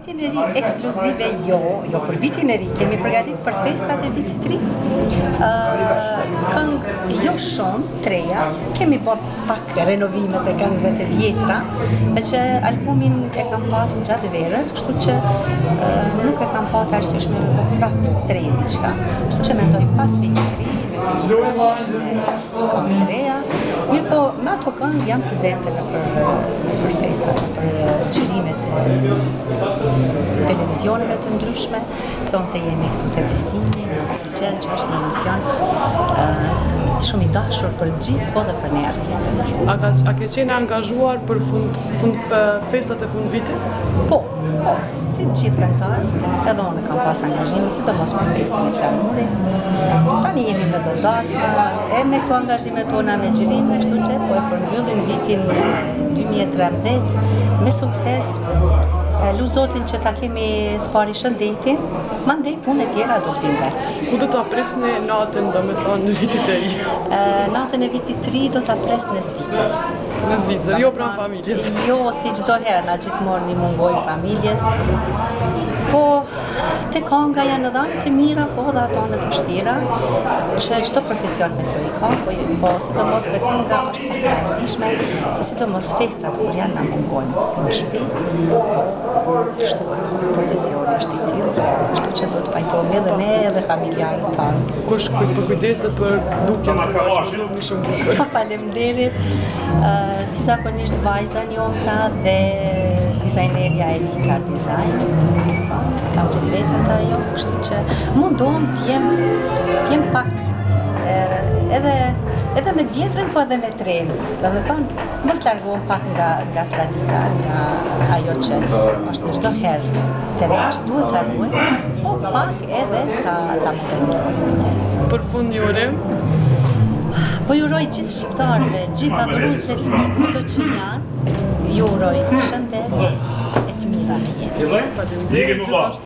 vitin e ri ekskluzive jo për vitin e ri, kemi përgatitur për festat e vitit të ri. Këngë jo shumë, treja, kemi bërë pak renovimet e këngëve të vjetra, me që albumin e kam pas gjatë verës, kështu që nuk e kam pas arsysh me prapë tre diçka. Kështu që mendoj pas vitit të ri, këngë të reja, mirë po me ato këngë jam prezente për festat, për xhirimet e televizioneve të ndryshme. Sonte jemi këtu te Besimi, në Oksigjen, që është një emision shumë i dashur për gjithë, po dhe për ne artistët. A ke qenë angazhuar për festat e fund vitit? Po, si gjithë këngëtarët, edhe unë kam pas angazhime, sidomos për festën e flamurit. Tani jemi me dodasma, e me këto angazhime tona me xhirime, kështu që po e përmbyllim vitin 2013 me sukses. Lu Zotin që ta kemi spari shëndetin, mandej punë e tjera do të vinë vetë. Ku do ta presni natën, domethënë, në vitit e ri? Natën e vitit të ri do ta pres në Zvicër. Në Zvicër, jo pranë familjes. Jo, si çdo herë, na gjithmonë i mungojnë familjes. Po, te kënga janë edhe anët e mira, po dhe ato anët e vështira, që çdo profesion besoj ka, po sidomos te kënga është pak më e ndihshme, se sidomos festat kur janë na mungojnë në shtëpi, po kështu profesioni është i tillë, kështu që do të pajtohemi edhe ne edhe familjarët tanë. Kush përkujdeset për dukjen tuaj, më shumë bukur. Faleminderit. Si zakonisht vajza Njomsa dhe dizajnerja Erika Design. Kam gjithë vetën të ajo, kështu që mundohem t'jem pak edhe me t'vjetrën, po edhe me trenë. Dhe me thonë, mos largohem pak nga tradita, nga ajo që është në çdo herë të ne që duhet ta ruajmë, po pak edhe ta modernizojmë. Për fund një urim? Po ju uroj gjithë shqiptarëve, gjithë adhuruesve të mi, kudo që janë, ju uroj shëndet e të mira në jetë. Faleminderit.